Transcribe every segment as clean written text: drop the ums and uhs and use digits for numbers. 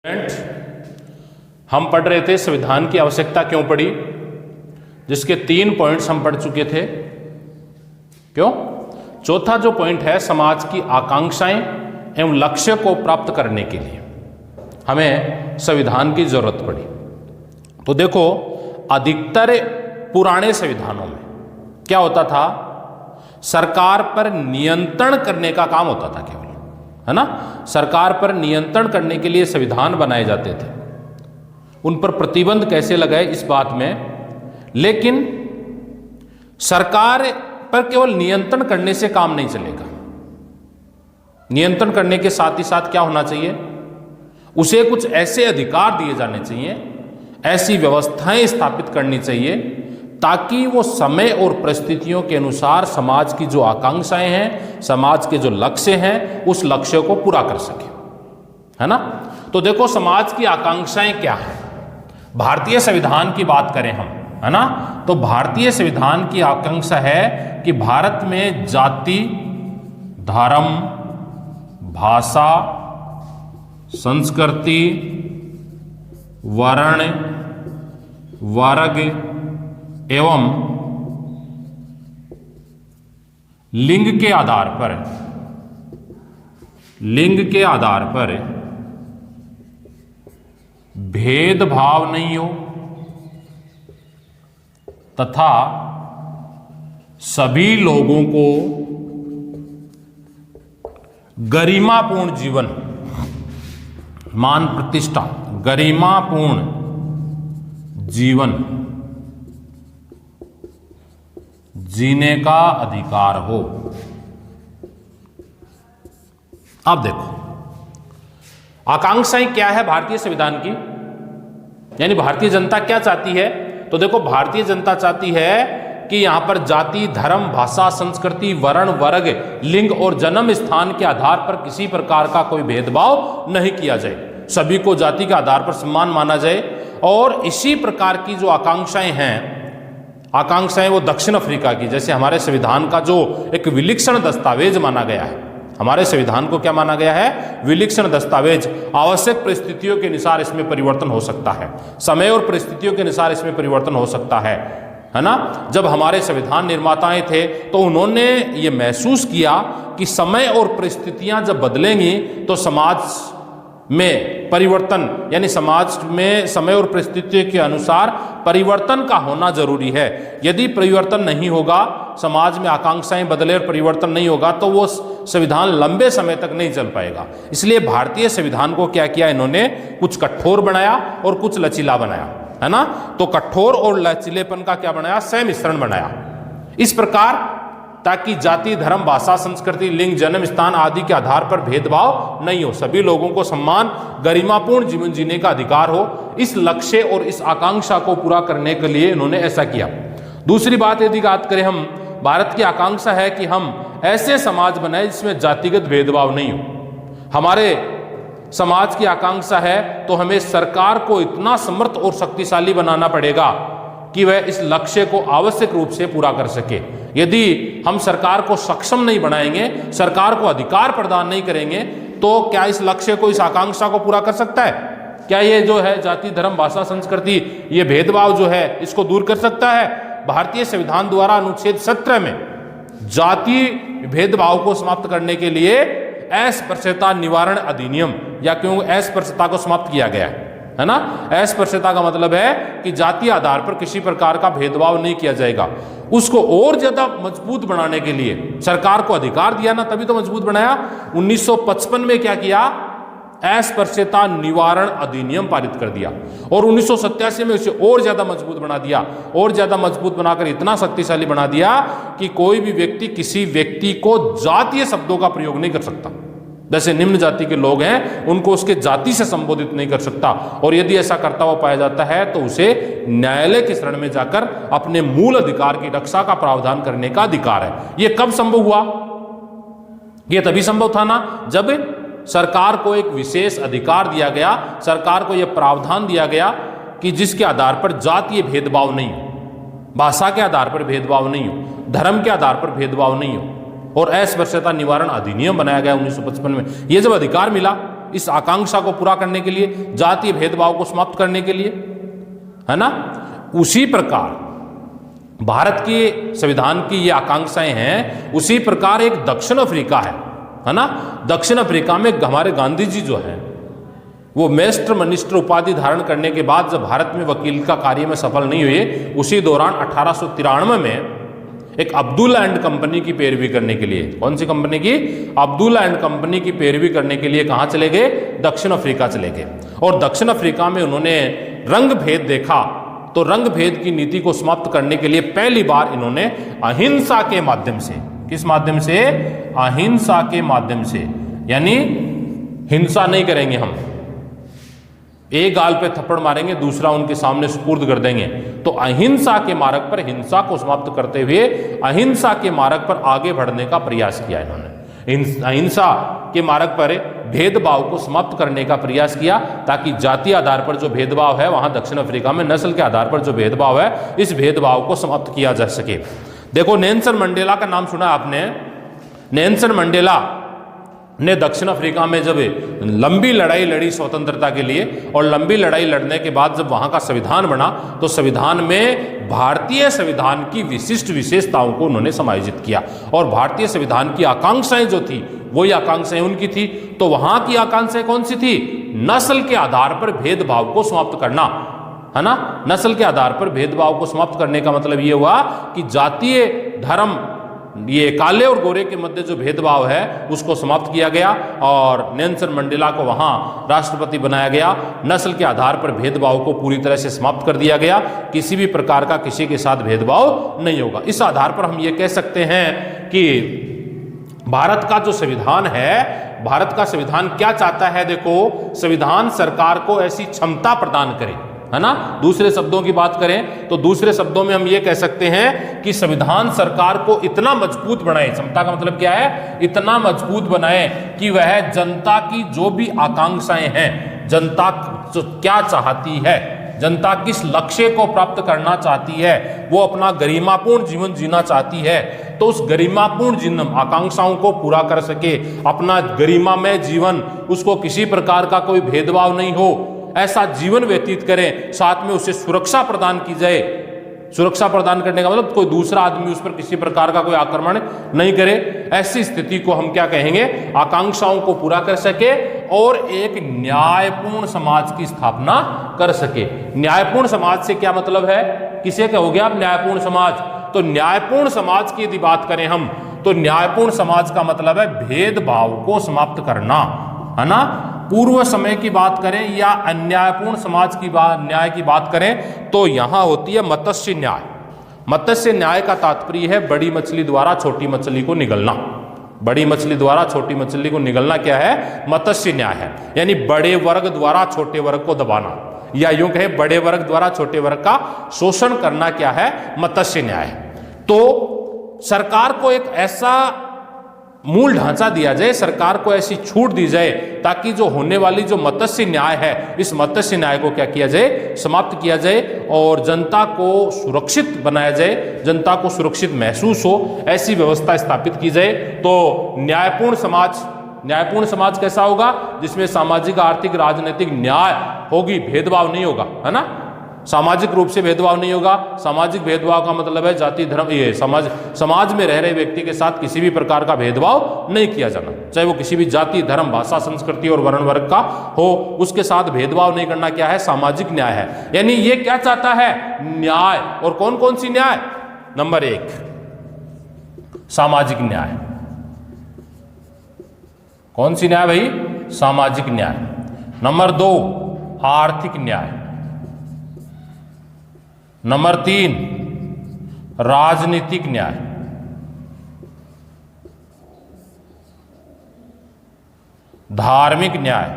हम पढ़ रहे थे संविधान की आवश्यकता क्यों पड़ी, जिसके 3 पॉइंट्स हम पढ़ चुके थे। क्यों? चौथा जो पॉइंट है, समाज की आकांक्षाएं एवं लक्ष्य को प्राप्त करने के लिए हमें संविधान की जरूरत पड़ी। तो देखो, अधिकतर पुराने संविधानों में क्या होता था, सरकार पर नियंत्रण करने का काम होता था केवल, है ना। सरकार पर नियंत्रण करने के लिए संविधान बनाए जाते थे, उन पर प्रतिबंध कैसे लगाए इस बात में। लेकिन सरकार पर केवल नियंत्रण करने से काम नहीं चलेगा। नियंत्रण करने के साथ ही साथ क्या होना चाहिए, उसे कुछ ऐसे अधिकार दिए जाने चाहिए, ऐसी व्यवस्थाएं स्थापित करनी चाहिए ताकि वो समय और परिस्थितियों के अनुसार समाज की जो आकांक्षाएं हैं, समाज के जो लक्ष्य हैं, उस लक्ष्य को पूरा कर सके, है ना। तो देखो, समाज की आकांक्षाएं क्या है। भारतीय संविधान की बात करें हम, है ना, तो भारतीय संविधान की आकांक्षा है कि भारत में जाति, धर्म, भाषा, संस्कृति, वर्ण, वर्ग एवं लिंग के आधार पर भेदभाव नहीं हो तथा सभी लोगों को गरिमापूर्ण जीवन, मान प्रतिष्ठा, गरिमापूर्ण जीवन जीने का अधिकार हो। अब देखो, आकांक्षाएं क्या है भारतीय संविधान की, यानी भारतीय जनता क्या चाहती है। तो देखो, भारतीय जनता चाहती है कि यहां पर जाति, धर्म, भाषा, संस्कृति, वर्ण, वर्ग, लिंग और जन्म स्थान के आधार पर किसी प्रकार का कोई भेदभाव नहीं किया जाए, सभी को जाति के आधार पर समान माना जाए। और इसी प्रकार की जो आकांक्षाएं हैं, आकांक्षाएं वो दक्षिण अफ्रीका की, जैसे हमारे संविधान का जो एक विलक्षण दस्तावेज माना गया है, हमारे संविधान को क्या माना गया है, विलक्षण दस्तावेज। आवश्यक परिस्थितियों के अनुसार इसमें परिवर्तन हो सकता है, समय और परिस्थितियों के अनुसार इसमें परिवर्तन हो सकता है ना। जब हमारे संविधान निर्माताएं थे तो उन्होंने ये महसूस किया कि समय और परिस्थितियां जब बदलेंगी तो समाज में परिवर्तन, यानी समाज में समय और परिस्थितियों के अनुसार परिवर्तन का होना जरूरी है। यदि परिवर्तन नहीं होगा, समाज में आकांक्षाएं बदले और परिवर्तन नहीं होगा, तो वो संविधान लंबे समय तक नहीं चल पाएगा। इसलिए भारतीय संविधान को क्या किया इन्होंने, कुछ कठोर बनाया और कुछ लचीला बनाया, है ना। तो कठोर और लचीलेपन का क्या बनाया, सम्मिश्रण बनाया, इस प्रकार ताकि जाति, धर्म, भाषा, संस्कृति, लिंग, जन्म स्थान आदि के आधार पर भेदभाव नहीं हो, सभी लोगों को सम्मान, गरिमापूर्ण जीवन जीने का अधिकार हो। इस लक्ष्य और इस आकांक्षा को पूरा करने के लिए इन्होंने ऐसा किया। दूसरी बात यदि बात करें हम, भारत की आकांक्षा है कि हम ऐसे समाज बनाए जिसमें जातिगत भेदभाव नहीं हो। हमारे समाज की आकांक्षा है तो हमें सरकार को इतना समर्थ और शक्तिशाली बनाना पड़ेगा कि वह इस लक्ष्य को आवश्यक रूप से पूरा कर सके। यदि हम सरकार को सक्षम नहीं बनाएंगे, सरकार को अधिकार प्रदान नहीं करेंगे, तो क्या इस लक्ष्य को, इस आकांक्षा को पूरा कर सकता है? क्या ये जो है जाति, धर्म, भाषा, संस्कृति, ये भेदभाव जो है, इसको दूर कर सकता है? भारतीय संविधान द्वारा अनुच्छेद 17 में जाति भेदभाव को समाप्त करने के लिए अस्पृश्यता निवारण अधिनियम, या क्यों अस्पृश्यता को समाप्त किया गया है ना। अस्पृश्यता का मतलब है कि जाति आधार पर किसी प्रकार का भेदभाव नहीं किया जाएगा। उसको और ज्यादा मजबूत बनाने के लिए सरकार को अधिकार दिया ना, तभी तो मजबूत बनाया। 1955 में क्या किया, अस्पृश्यता निवारण अधिनियम पारित कर दिया, और 1987 में उसे और ज्यादा मजबूत बना दिया, और ज्यादा मजबूत बनाकर इतना शक्तिशाली बना दिया कि कोई भी व्यक्ति किसी व्यक्ति को जातीय शब्दों का प्रयोग नहीं कर सकता। जैसे निम्न जाति के लोग हैं, उनको उसके जाति से संबोधित नहीं कर सकता, और यदि ऐसा करता हुआ पाया जाता है तो उसे न्यायालय की शरण में जाकर अपने मूल अधिकार की रक्षा का प्रावधान करने का अधिकार है। यह कब संभव हुआ? यह तभी संभव था ना जब सरकार को एक विशेष अधिकार दिया गया, सरकार को यह प्रावधान दिया गया कि जिसके आधार पर जातीय भेदभाव नहीं हो, भाषा के आधार पर भेदभाव नहीं हो, धर्म के आधार पर भेदभाव नहीं हो, और अस्पृश्यता निवारण अधिनियम बनाया गया 1955 में। ये जब अधिकार मिला इस आकांक्षा को पूरा करने के लिए, जातीय भेदभाव को समाप्त करने के लिए, है ना। उसी प्रकार भारत के संविधान की ये आकांक्षाएं हैं, उसी प्रकार एक दक्षिण अफ्रीका है ना। दक्षिण अफ्रीका में हमारे गांधी जी जो है वो मेस्टर मिनिस्टर उपाधि धारण करने के बाद जब भारत में वकील का कार्य में सफल नहीं हुए, उसी दौरान 1893 में एक अब्दुल्ला एंड कंपनी की पैरवी करने के लिए, कौन सी कंपनी की? अब्दुल्ला एंड कंपनी की पैरवी करने के लिए कहां चले गए? दक्षिण अफ्रीका चले गए। और दक्षिण अफ्रीका में उन्होंने रंग भेद देखा, तो रंग भेद की नीति को समाप्त करने के लिए पहली बार इन्होंने अहिंसा के माध्यम से, किस माध्यम से? अहिंसा के माध्यम से, यानी हिंसा नहीं करेंगे हम, एक गाल पे थप्पड़ मारेंगे, दूसरा उनके सामने सुपुर्द कर देंगे। तो अहिंसा के मार्ग पर, हिंसा को समाप्त करते हुए अहिंसा के मार्ग पर आगे बढ़ने का प्रयास किया इन्होंने। अहिंसा के मार्ग पर भेदभाव को समाप्त करने का प्रयास किया, ताकि जातीय आधार पर जो भेदभाव है वहां दक्षिण अफ्रीका में, नस्ल के आधार पर जो भेदभाव है, इस भेदभाव को समाप्त किया जा सके। देखो, नेल्सन मंडेला का नाम सुना आपने। नेल्सन मंडेला ने दक्षिण अफ्रीका में जब लंबी लड़ाई लड़ी स्वतंत्रता के लिए, और लंबी लड़ाई लड़ने के बाद जब वहां का संविधान बना, तो संविधान में भारतीय संविधान की विशिष्ट विशेषताओं को उन्होंने समायोजित किया, और भारतीय संविधान की आकांक्षाएं जो थी वही आकांक्षाएं उनकी थी। तो वहां की आकांक्षाएं कौन सी थी? नस्ल के आधार पर भेदभाव को समाप्त करना, है ना। नस्ल के आधार पर भेदभाव को समाप्त करने का मतलब यह हुआ कि जातीय धर्म, ये काले और गोरे के मध्य जो भेदभाव है उसको समाप्त किया गया, और नेल्सन मंडेला को वहां राष्ट्रपति बनाया गया। नस्ल के आधार पर भेदभाव को पूरी तरह से समाप्त कर दिया गया, किसी भी प्रकार का किसी के साथ भेदभाव नहीं होगा। इस आधार पर हम ये कह सकते हैं कि भारत का जो संविधान है, भारत का संविधान क्या चाहता है? देखो, संविधान सरकार को ऐसी क्षमता प्रदान करे, है ना। दूसरे शब्दों की बात करें तो दूसरे शब्दों में हम ये कह सकते हैं कि संविधान सरकार को इतना मजबूत बनाए, क्षमता का मतलब क्या है? इतना मजबूत बनाए कि वह जनता की जो भी आकांक्षाएं हैं, जनता क्या चाहती है, जनता किस लक्ष्य को प्राप्त करना चाहती है, वो अपना गरिमापूर्ण जीवन जीना चाहती है, तो उस गरिमापूर्ण जीवन आकांक्षाओं को पूरा कर सके, अपना गरिमामय जीवन, उसको किसी प्रकार का कोई भेदभाव नहीं हो, ऐसा जीवन व्यतीत करें, साथ में उसे सुरक्षा प्रदान की जाए। सुरक्षा प्रदान करने का मतलब कोई दूसरा आदमी उस पर किसी प्रकार का कोई आक्रमण नहीं करे, ऐसी स्थिति को हम क्या कहेंगे? आकांक्षाओं को पूरा कर सके और एक न्यायपूर्ण समाज की स्थापना कर सके। न्यायपूर्ण समाज से क्या मतलब है? किसे कहोगे आप न्यायपूर्ण समाज? तो न्यायपूर्ण समाज की यदि बात करें हम, तो न्यायपूर्ण समाज का मतलब है भेदभाव को समाप्त करना, है ना। पूर्व समय की बात करें या अन्यायपूर्ण समाज की बात, न्याय की बात करें, तो यहां होती है मत्स्य न्याय। मत्स्य न्याय का तात्पर्य है बड़ी मछली द्वारा छोटी मछली को निगलना। बड़ी मछली द्वारा छोटी मछली को निगलना क्या है? मत्स्य न्याय है। यानी बड़े वर्ग द्वारा छोटे वर्ग को दबाना, या यूं कहे बड़े वर्ग द्वारा छोटे वर्ग का शोषण करना क्या है? मत्स्य न्याय है। तो सरकार को एक ऐसा मूल ढांचा दिया जाए, सरकार को ऐसी छूट दी जाए, ताकि जो होने वाली जो मत्स्य न्याय है, इस मत्स्य न्याय को क्या किया जाए? समाप्त किया जाए, और जनता को सुरक्षित बनाया जाए, जनता को सुरक्षित महसूस हो, ऐसी व्यवस्था स्थापित की जाए। तो न्यायपूर्ण समाज कैसा होगा? जिसमें सामाजिक, आर्थिक, राजनीतिक न्याय होगी, भेदभाव नहीं होगा, है ना। सामाजिक रूप से भेदभाव नहीं होगा। सामाजिक भेदभाव का मतलब है जाति धर्म, ये समाज में रह रहे व्यक्ति के साथ किसी भी प्रकार का भेदभाव नहीं किया जाना, चाहे वो किसी भी जाति, धर्म, भाषा, संस्कृति और वर्ण वर्ग का हो, उसके साथ भेदभाव नहीं करना क्या है? सामाजिक न्याय है। यानी ये क्या चाहता है? न्याय। और कौन कौन सी न्याय? नंबर 1 सामाजिक न्याय। कौन सी न्याय भाई? सामाजिक न्याय। नंबर 2 आर्थिक न्याय। नंबर 3 राजनीतिक न्याय। धार्मिक न्याय।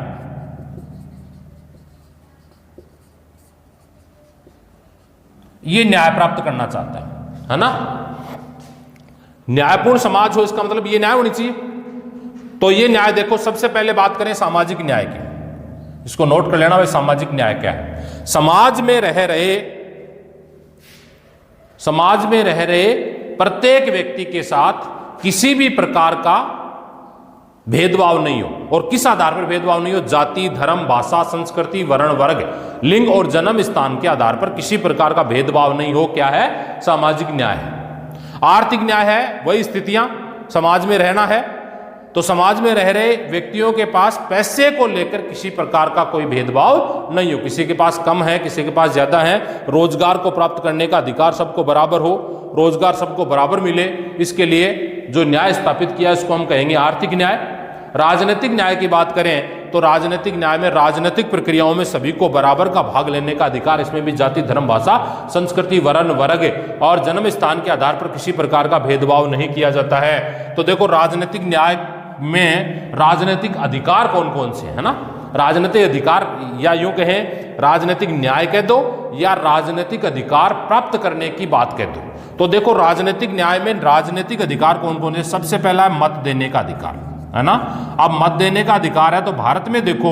ये न्याय प्राप्त करना चाहता है ना। न्यायपूर्ण समाज हो, इसका मतलब ये न्याय होनी चाहिए। तो ये न्याय देखो, सबसे पहले बात करें सामाजिक न्याय की, इसको नोट कर लेना भाई, सामाजिक न्याय क्या है। समाज में रह रहे प्रत्येक व्यक्ति के साथ किसी भी प्रकार का भेदभाव नहीं हो। और किस आधार पर भेदभाव नहीं हो? जाति, धर्म, भाषा, संस्कृति, वर्ण, वर्ग, लिंग और जन्म स्थान के आधार पर किसी प्रकार का भेदभाव नहीं हो। क्या है? सामाजिक न्याय है। आर्थिक न्याय है वही स्थितियां, समाज में रहना है तो समाज में रह रहे व्यक्तियों के पास पैसे को लेकर किसी प्रकार का कोई भेदभाव नहीं हो। किसी के पास कम है, किसी के पास ज्यादा है, रोजगार को प्राप्त करने का अधिकार सबको बराबर हो, रोजगार सबको बराबर मिले, इसके लिए जो न्याय स्थापित किया इसको हम कहेंगे आर्थिक न्याय। राजनीतिक न्याय की बात करें तो राजनीतिक न्याय में राजनीतिक प्रक्रियाओं में सभी को बराबर का भाग लेने का अधिकार, इसमें भी जाति, धर्म, भाषा, संस्कृति, वर्ण, वर्ग और जन्म स्थान के आधार पर किसी प्रकार का भेदभाव नहीं किया जाता है। तो देखो राजनीतिक न्याय में राजनीतिक अधिकार कौन कौन से है ना, राजनीतिक अधिकार या यूं कहें राजनीतिक न्याय कह दो या राजनीतिक अधिकार प्राप्त करने की बात कह दो। तो देखो राजनीतिक न्याय में राजनीतिक अधिकार कौन कौन है? सबसे पहला है मत देने का अधिकार, है ना। अब मत देने का अधिकार है तो भारत में देखो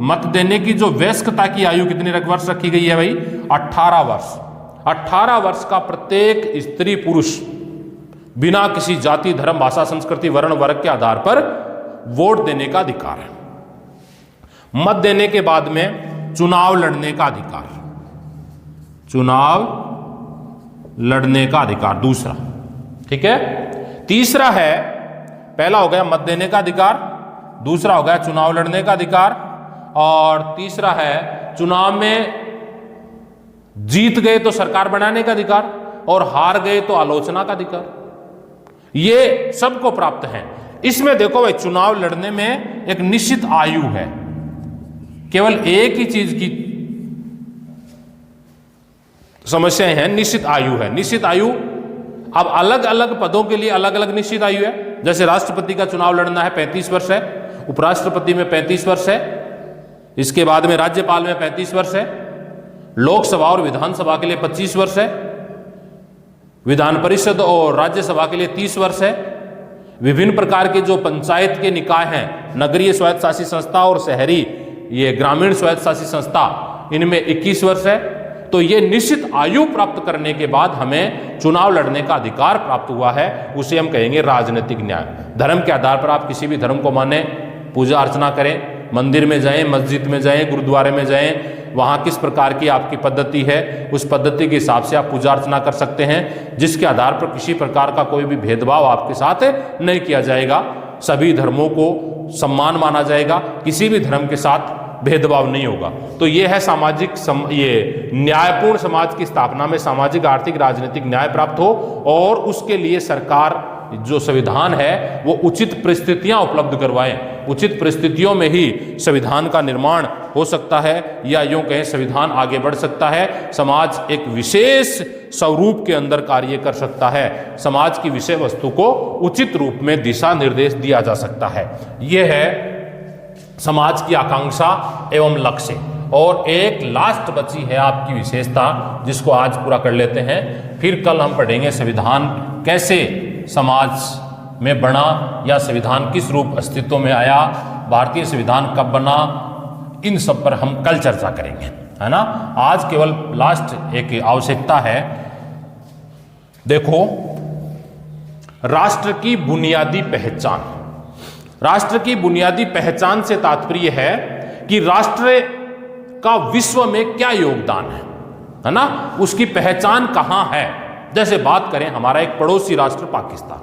मत देने की जो वयस्कता की आयु कितनी वर्ष रखी गई है भाई? 18 वर्ष। 18 वर्ष का प्रत्येक स्त्री पुरुष बिना किसी जाति, धर्म, भाषा, संस्कृति, वर्ण, वर्ग के आधार पर वोट देने का अधिकार है। मत देने के बाद में चुनाव लड़ने का अधिकार, चुनाव लड़ने का अधिकार दूसरा, ठीक है। तीसरा है, पहला हो गया मत देने का अधिकार, दूसरा हो गया चुनाव लड़ने का अधिकार और तीसरा है चुनाव में जीत गए तो सरकार बनाने का अधिकार और हार गए तो आलोचना का अधिकार। ये सबको प्राप्त है। इसमें देखो भाई चुनाव लड़ने में एक निश्चित आयु है, केवल एक ही चीज की समस्याएं हैं, निश्चित आयु है। निश्चित आयु अब अलग अलग पदों के लिए अलग अलग निश्चित आयु है। जैसे राष्ट्रपति का चुनाव लड़ना है 35 वर्ष है, उपराष्ट्रपति में 35 वर्ष है, इसके बाद में राज्यपाल में 35 वर्ष है, लोकसभा और विधानसभा के लिए 25 वर्ष है, विधान परिषद और राज्यसभा के लिए 30 वर्ष है, विभिन्न प्रकार के जो पंचायत के निकाय हैं, नगरीय स्वायत्त शासी संस्था और शहरी ये ग्रामीण स्वायत्त शासी संस्था, इनमें 21 वर्ष है। तो ये निश्चित आयु प्राप्त करने के बाद हमें चुनाव लड़ने का अधिकार प्राप्त हुआ है, उसे हम कहेंगे राजनीतिक न्याय। धर्म के आधार पर आप किसी भी धर्म को माने, पूजा अर्चना करें, मंदिर में जाएं, मस्जिद में जाएं, गुरुद्वारे में जाएं, वहाँ किस प्रकार की आपकी पद्धति है उस पद्धति के हिसाब से आप पूजा अर्चना कर सकते हैं, जिसके आधार पर किसी प्रकार का कोई भी भेदभाव आपके साथ नहीं किया जाएगा। सभी धर्मों को सम्मान माना जाएगा, किसी भी धर्म के साथ भेदभाव नहीं होगा। तो ये है सामाजिक ये न्यायपूर्ण समाज की स्थापना में सामाजिक, आर्थिक, राजनीतिक न्याय प्राप्त हो और उसके लिए सरकार जो संविधान है वो उचित परिस्थितियां उपलब्ध करवाएं। उचित परिस्थितियों में ही संविधान का निर्माण हो सकता है या यूं कहें संविधान आगे बढ़ सकता है। समाज एक विशेष स्वरूप के अंदर कार्य कर सकता है, समाज की विषय वस्तु को उचित रूप में दिशा निर्देश दिया जा सकता है। यह है समाज की आकांक्षा एवं लक्ष्य। और एक लास्ट बची है आपकी विशेषता, जिसको आज पूरा कर लेते हैं, फिर कल हम पढ़ेंगे संविधान कैसे समाज में बना या संविधान किस रूप अस्तित्व में आया, भारतीय संविधान कब बना, इन सब पर हम कल चर्चा करेंगे, है ना। आज केवल लास्ट एक आवश्यकता है। देखो राष्ट्र की बुनियादी पहचान, राष्ट्र की बुनियादी पहचान से तात्पर्य है कि राष्ट्र का विश्व में क्या योगदान है ना, उसकी पहचान कहां है। जैसे बात करें हमारा एक पड़ोसी राष्ट्र पाकिस्तान,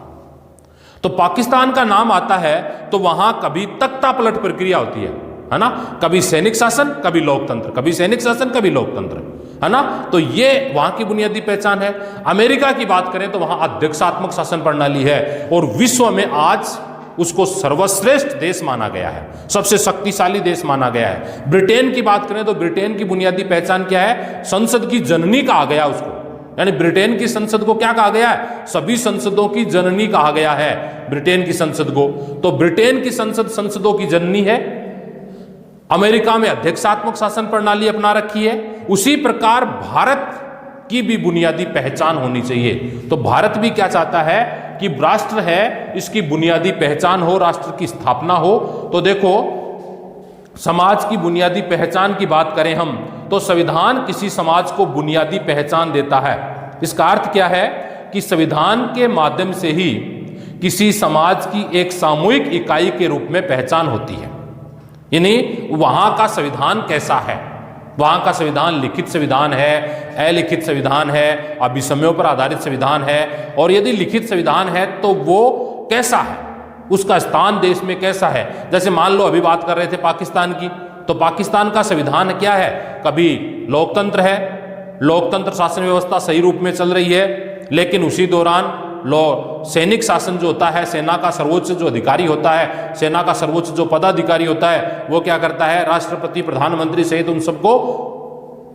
तो पाकिस्तान का नाम आता है तो वहां कभी तख्ता पलट प्रक्रिया होती है ना, कभी सैनिक शासन कभी लोकतंत्र, कभी सैनिक शासन कभी लोकतंत्र, है ना। तो ये वहां की बुनियादी पहचान है। अमेरिका की बात करें तो वहां अध्यक्षात्मक शासन प्रणाली है और विश्व में आज उसको सर्वश्रेष्ठ देश माना गया है, सबसे शक्तिशाली देश माना गया है। ब्रिटेन की बात करें तो ब्रिटेन की बुनियादी पहचान क्या है? संसद की जननी कहा गया उसको, यानी ब्रिटेन की संसद को क्या कहा गया है? सभी संसदों की जननी कहा गया है ब्रिटेन की संसद को। तो ब्रिटेन की संसद संसदों की जननी है। अमेरिका में अध्यक्षात्मक शासन प्रणाली अपना रखी है। उसी प्रकार भारत की भी बुनियादी पहचान होनी चाहिए। तो भारत भी क्या चाहता है कि राष्ट्र है, इसकी बुनियादी पहचान हो, राष्ट्र की स्थापना हो। तो देखो समाज की बुनियादी पहचान की बात करें हम तो संविधान किसी समाज को बुनियादी पहचान देता है। इसका अर्थ क्या है कि संविधान के माध्यम से ही किसी समाज की एक सामूहिक इकाई के रूप में पहचान होती है। यानी वहां का संविधान कैसा है, वहां का संविधान लिखित संविधान है, अलिखित संविधान है, अभिसमयों पर आधारित संविधान है, और यदि लिखित संविधान है तो वो कैसा है, उसका स्थान देश में कैसा है। जैसे मान लो अभी बात कर रहे थे पाकिस्तान की, तो पाकिस्तान का संविधान क्या है, कभी लोकतंत्र है, लोकतंत्र शासन व्यवस्था सही रूप में चल रही है, लेकिन उसी दौरान सैनिक शासन जो होता है, सेना का सर्वोच्च जो अधिकारी होता है, सेना का सर्वोच्च जो पदाधिकारी होता है, वो क्या करता है, राष्ट्रपति प्रधानमंत्री सहित उन सबको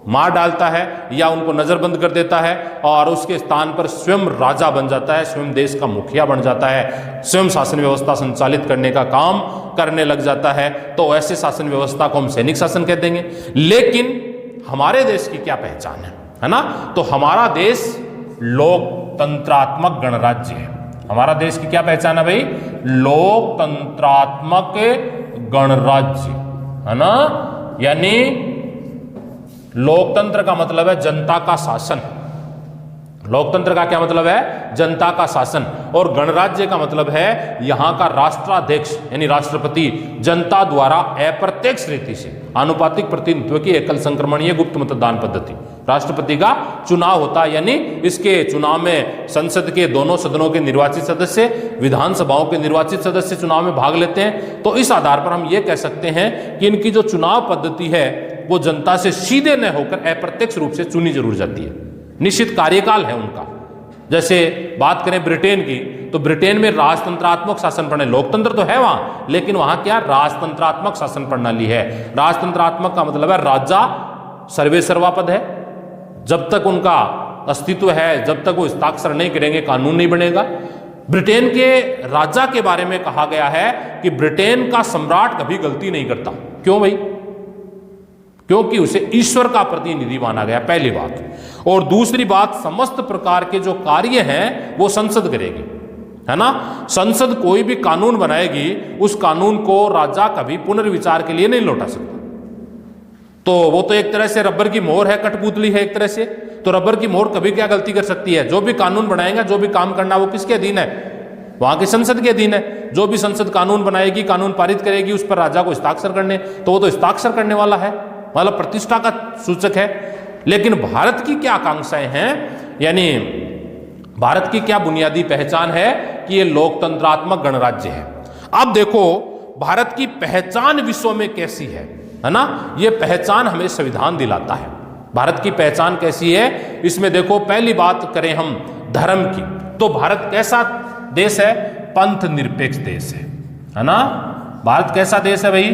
मार डालता है या उनको नजरबंद कर देता है, और उसके स्थान पर स्वयं राजा बन जाता है, स्वयं देश का मुखिया बन जाता है, स्वयं शासन व्यवस्था संचालित करने का काम करने लग जाता है। तो ऐसे शासन व्यवस्था को हम सैनिक शासन कह देंगे। लेकिन हमारे देश की क्या पहचान है ना, तो हमारा देश लोकतंत्रात्मक गणराज्य है। हमारा देश की क्या पहचान है भाई, लोकतंत्रात्मक गणराज्य है ना। यानी लोकतंत्र का मतलब है जनता का शासन, लोकतंत्र का क्या मतलब है, जनता का शासन, और गणराज्य का मतलब है यहां का राष्ट्राध्यक्ष यानी राष्ट्रपति जनता द्वारा अप्रत्यक्ष रीति से आनुपातिक प्रतिनिधित्व की एकल संक्रमणीय गुप्त मतदान पद्धति, राष्ट्रपति का चुनाव होता है। यानी इसके चुनाव में संसद के दोनों सदनों के निर्वाचित सदस्य, विधानसभाओं के निर्वाचित सदस्य चुनाव में भाग लेते हैं। तो इस आधार पर हम ये कह सकते हैं कि इनकी जो चुनाव पद्धति है वो जनता से सीधे न होकर अप्रत्यक्ष रूप से चुनी जरूर जाती है, निश्चित कार्यकाल है उनका। जैसे बात करें ब्रिटेन की, तो ब्रिटेन में राजतंत्रात्मक शासन प्रणाली, लोकतंत्र तो है वहां, लेकिन वहां क्या राजतंत्रात्मक शासन प्रणाली है। राजतंत्रात्मक का मतलब है राजा सर्वे सर्वा पद है, जब तक उनका अस्तित्व है, जब तक वो हस्ताक्षर नहीं करेंगे कानून नहीं बनेगा। ब्रिटेन के राजा के बारे में कहा गया है कि ब्रिटेन का सम्राट कभी गलती नहीं करता। क्यों भाई, क्योंकि उसे ईश्वर का प्रतिनिधि माना गया, पहली बात। और दूसरी बात, समस्त प्रकार के जो कार्य हैं वो संसद करेगी, है ना। संसद कोई भी कानून बनाएगी, उस कानून को राजा कभी पुनर्विचार के लिए नहीं लौटा सकता। तो वो तो एक तरह से रबर की मोहर है, कठपुतली है एक तरह से। तो रबर की मोहर कभी क्या गलती कर सकती है, जो भी कानून बनाएगा, जो भी काम करना, वो किसके अधीन है, वहां की संसद के अधीन है। जो भी संसद कानून बनाएगी, कानून पारित करेगी, उस पर राजा को हस्ताक्षर करने, तो वो तो हस्ताक्षर करने वाला है, मतलब प्रतिष्ठा का सूचक है। लेकिन भारत की क्या आकांक्षाएं हैं, यानी भारत की क्या बुनियादी पहचान है कि ये लोकतंत्रात्मक गणराज्य है। अब देखो भारत की पहचान विश्व में कैसी है ना, ये पहचान हमें संविधान दिलाता है। भारत की पहचान कैसी है, इसमें देखो पहली बात करें हम धर्म की, तो भारत कैसा देश है, पंथ निरपेक्ष देश है ना। भारत कैसा देश है भाई,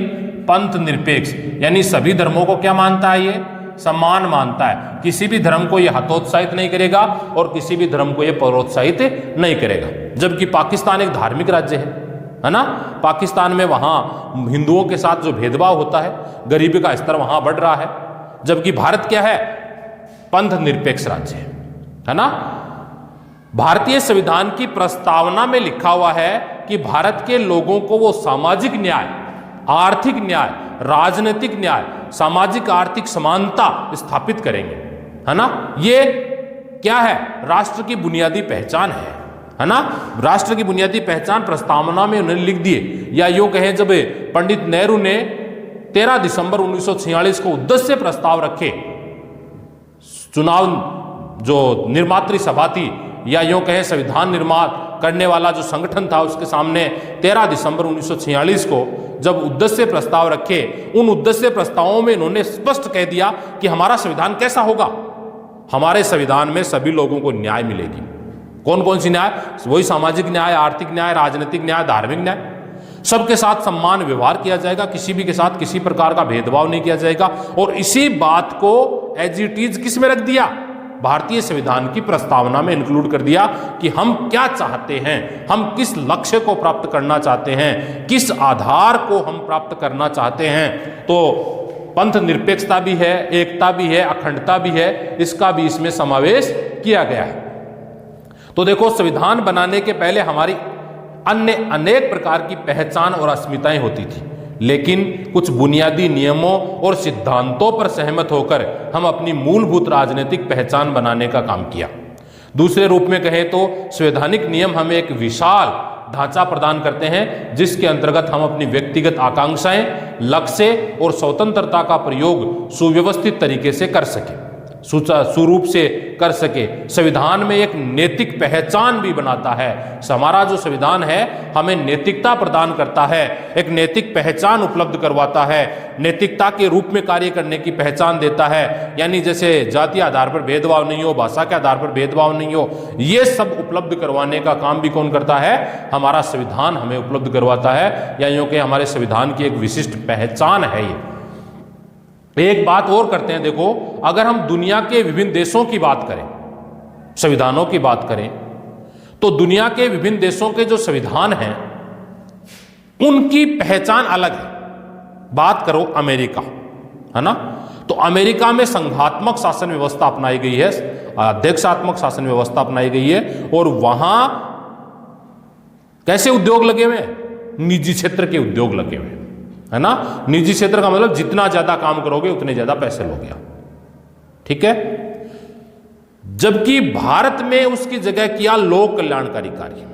पंथ निरपेक्ष, यानी सभी धर्मों को क्या मानता है, ये सम्मान मानता है। किसी भी धर्म को ये हतोत्साहित नहीं करेगा और किसी भी धर्म को ये प्रोत्साहित नहीं करेगा। जबकि पाकिस्तान एक धार्मिक राज्य है ना। पाकिस्तान में वहां हिंदुओं के साथ जो भेदभाव होता है, गरीबी का स्तर वहां बढ़ रहा है। जबकि भारत क्या है, पंथ निरपेक्ष राज्य है ना। भारतीय संविधान की प्रस्तावना में लिखा हुआ है कि भारत के लोगों को वो सामाजिक न्याय, आर्थिक न्याय, राजनीतिक न्याय, सामाजिक आर्थिक समानता स्थापित करेंगे, है ना। ये क्या है, राष्ट्र की बुनियादी पहचान है ना। राष्ट्र की बुनियादी पहचान प्रस्तावना में उन्होंने लिख दिए, या यूं कहें जब पंडित नेहरू ने 13 दिसंबर 1946 को उद्देश्य प्रस्ताव रखे, चुनाव जो निर्मात्री सभा थी, या यूं कहें संविधान निर्माण करने वाला जो संगठन था, उसके सामने 13 दिसंबर 1946 को जब उद्देश्य प्रस्ताव रखे, उन उद्देश्य प्रस्तावों में इन्होंने स्पष्ट कह दिया कि हमारा संविधान कैसा होगा, हमारे संविधान में सभी लोगों को न्याय मिलेगी। कौन कौन सी न्याय, वही सामाजिक न्याय, आर्थिक न्याय, राजनीतिक न्याय, धार्मिक न्याय। सबके साथ सम्मान व्यवहार किया जाएगा, किसी भी के साथ किसी प्रकार का भेदभाव नहीं किया जाएगा। और इसी बात को एज इट इज किस में रख दिया, भारतीय संविधान की प्रस्तावना में इंक्लूड कर दिया कि हम क्या चाहते हैं, हम किस लक्ष्य को प्राप्त करना चाहते हैं, किस आधार को हम प्राप्त करना चाहते हैं। तो पंथ निरपेक्षता भी है, एकता भी है, अखंडता भी है, इसका भी इसमें समावेश किया गया है। तो देखो संविधान बनाने के पहले हमारी अन्य अनेक प्रकार की पहचान और अस्मिताएं होती थी, लेकिन कुछ बुनियादी नियमों और सिद्धांतों पर सहमत होकर हम अपनी मूलभूत राजनीतिक पहचान बनाने का काम किया। दूसरे रूप में कहें तो संवैधानिक नियम हमें एक विशाल ढांचा प्रदान करते हैं जिसके अंतर्गत हम अपनी व्यक्तिगत आकांक्षाएं, लक्ष्य और स्वतंत्रता का प्रयोग सुव्यवस्थित तरीके से कर सके, सुरूप से कर सके। संविधान में एक नैतिक पहचान भी बनाता है। हमारा जो संविधान है हमें नैतिकता प्रदान करता है, एक नैतिक पहचान उपलब्ध करवाता है, नैतिकता के रूप में कार्य करने की पहचान देता है। यानी जैसे जातीय आधार पर भेदभाव नहीं हो, भाषा के आधार पर भेदभाव नहीं हो, ये सब उपलब्ध करवाने का काम भी कौन करता है? हमारा संविधान हमें उपलब्ध करवाता है, या यूं कि हमारे संविधान की एक विशिष्ट पहचान है ये। एक बात और करते हैं, देखो अगर हम दुनिया के विभिन्न देशों की बात करें, संविधानों की बात करें, तो दुनिया के विभिन्न देशों के जो संविधान हैं उनकी पहचान अलग है। बात करो अमेरिका, है ना, तो अमेरिका में संघात्मक शासन व्यवस्था अपनाई गई है, अध्यक्षात्मक शासन व्यवस्था अपनाई गई है, और वहां कैसे उद्योग लगे हुए हैं? निजी क्षेत्र के उद्योग लगे हुए हैं, है ना। निजी क्षेत्र का मतलब जितना ज्यादा काम करोगे उतने ज्यादा पैसे लोगे, ठीक है। जबकि भारत में उसकी जगह किया लोक कल्याणकारी कार्य।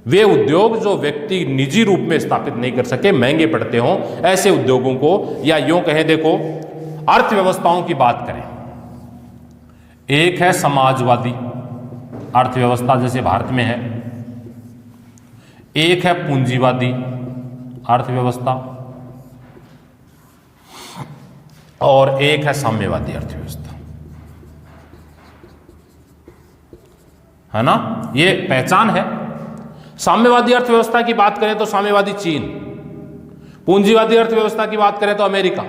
वे उद्योग जो व्यक्ति निजी रूप में स्थापित नहीं कर सके, महंगे पड़ते हों, ऐसे उद्योगों को, या यूं कहें, देखो अर्थव्यवस्थाओं की बात करें, एक है समाजवादी अर्थव्यवस्था जैसे भारत में है, एक है पूंजीवादी अर्थव्यवस्था, और एक है साम्यवादी अर्थव्यवस्था, है ना। ये पहचान है। साम्यवादी अर्थव्यवस्था की बात करें तो साम्यवादी चीन, पूंजीवादी अर्थव्यवस्था की बात करें तो अमेरिका।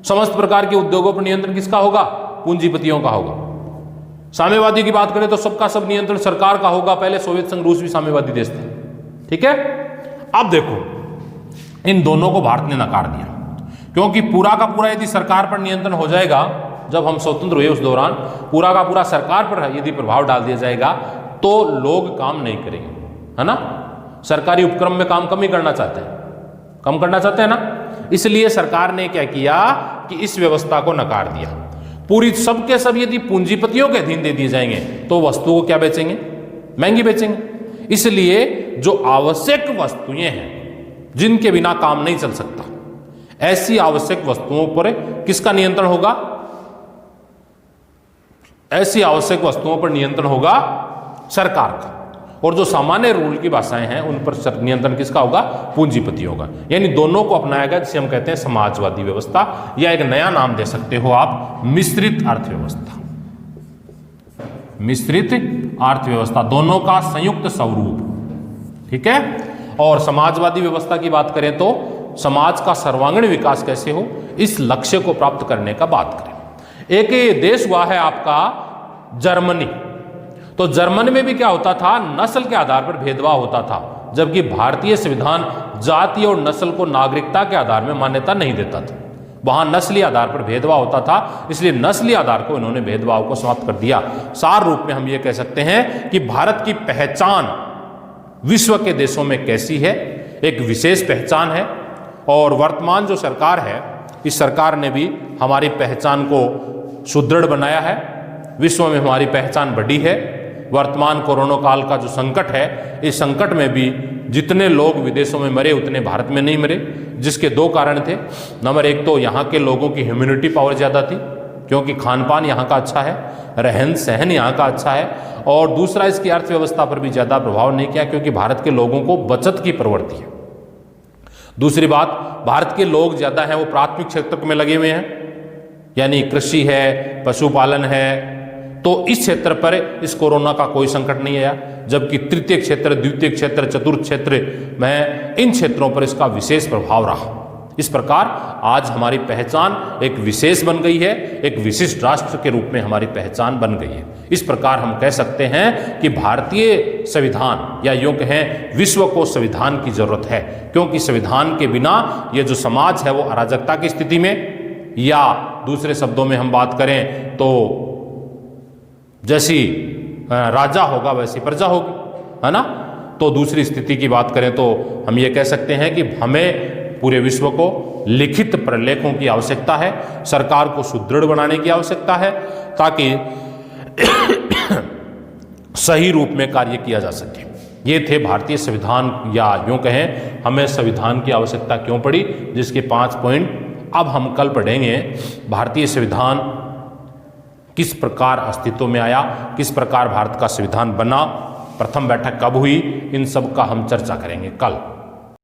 समस्त प्रकार के उद्योगों पर नियंत्रण किसका होगा? पूंजीपतियों का होगा। साम्यवादी की बात करें तो सबका सब नियंत्रण सरकार का होगा। पहले सोवियत संघ, रूस भी साम्यवादी देश थे, ठीक है। अब देखो इन दोनों को भारत ने नकार दिया, क्योंकि पूरा का पूरा यदि सरकार पर नियंत्रण हो जाएगा, जब हम स्वतंत्र हुए उस दौरान पूरा का पूरा सरकार पर यदि प्रभाव डाल दिया जाएगा तो लोग काम नहीं करेंगे, है ना। सरकारी उपक्रम में काम कम ही करना चाहते हैं, कम करना चाहते हैं ना। इसलिए सरकार ने क्या किया कि इस व्यवस्था को नकार दिया। पूरी सबके सब यदि पूंजीपतियों के अधीन दे दिए जाएंगे तो वस्तुओं को क्या बेचेंगे? महंगी बेचेंगे। इसलिए जो आवश्यक वस्तुएं हैं जिनके बिना काम नहीं चल सकता, ऐसी आवश्यक वस्तुओं पर किसका नियंत्रण होगा? ऐसी आवश्यक वस्तुओं पर नियंत्रण होगा सरकार का। और जो सामान्य रूल की भाषाएं हैं उन पर नियंत्रण किसका होगा? पूंजीपतियों का। यानी दोनों को अपनाया गया, जिसे हम कहते हैं समाजवादी व्यवस्था, या एक नया नाम दे सकते हो आप, मिश्रित अर्थव्यवस्था। मिश्रित अर्थव्यवस्था, दोनों का संयुक्त स्वरूप, ठीक है। और समाजवादी व्यवस्था की बात करें तो समाज का सर्वांगीण विकास कैसे हो, इस लक्ष्य को प्राप्त करने का बात करें। एक देश हुआ है आपका जर्मनी। तो जर्मनी में भी क्या होता था? नस्ल के आधार पर भेदभाव होता था, जबकि भारतीय संविधान जाति और नस्ल को नागरिकता के आधार में मान्यता नहीं देता था। वहां नस्लीय आधार पर भेदभाव होता था, इसलिए नस्लीय आधार को इन्होंने भेदभाव को समाप्त कर दिया। सार रूप में हम ये कह सकते हैं कि भारत की पहचान विश्व के देशों में कैसी है, एक विशेष पहचान है। और वर्तमान जो सरकार है, इस सरकार ने भी हमारी पहचान को सुदृढ़ बनाया है। विश्व में हमारी पहचान बढ़ी है। वर्तमान कोरोना काल का जो संकट है, इस संकट में भी जितने लोग विदेशों में मरे उतने भारत में नहीं मरे, जिसके दो कारण थे। नंबर एक तो यहाँ के लोगों की ह्यूमैनिटी पावर ज़्यादा थी, क्योंकि खान पान यहाँ का अच्छा है, रहन सहन यहाँ का अच्छा है। और दूसरा, इसकी अर्थव्यवस्था पर भी ज़्यादा प्रभाव नहीं किया, क्योंकि भारत के लोगों को बचत की प्रवृत्ति है। दूसरी बात, भारत के लोग ज़्यादा हैं वो प्राथमिक क्षेत्र में लगे हुए हैं, यानी कृषि है, पशुपालन है। तो इस क्षेत्र पर इस कोरोना का कोई संकट नहीं आया, जबकि तृतीय क्षेत्र, द्वितीय क्षेत्र, चतुर्थ क्षेत्र में इन क्षेत्रों पर इसका विशेष प्रभाव रहा। इस प्रकार आज हमारी पहचान एक विशेष बन गई है, एक विशिष्ट राष्ट्र के रूप में हमारी पहचान बन गई है। इस प्रकार हम कह सकते हैं कि भारतीय संविधान, या यूं कहें विश्व को संविधान की जरूरत है, क्योंकि संविधान के बिना ये जो समाज है वो अराजकता की स्थिति में, या दूसरे शब्दों में हम बात करें तो जैसी राजा होगा वैसी प्रजा होगी, है ना। तो दूसरी स्थिति की बात करें तो हम ये कह सकते हैं कि हमें पूरे विश्व को लिखित प्रलेखों की आवश्यकता है, सरकार को सुदृढ़ बनाने की आवश्यकता है, ताकि सही रूप में कार्य किया जा सके। ये थे भारतीय संविधान, या यूं कहें हमें संविधान की आवश्यकता क्यों पड़ी, जिसके 5 पॉइंट अब हम कल पढ़ेंगे। भारतीय संविधान किस प्रकार अस्तित्व में आया, किस प्रकार भारत का संविधान बना, प्रथम बैठक कब हुई, इन सब का हम चर्चा करेंगे कल।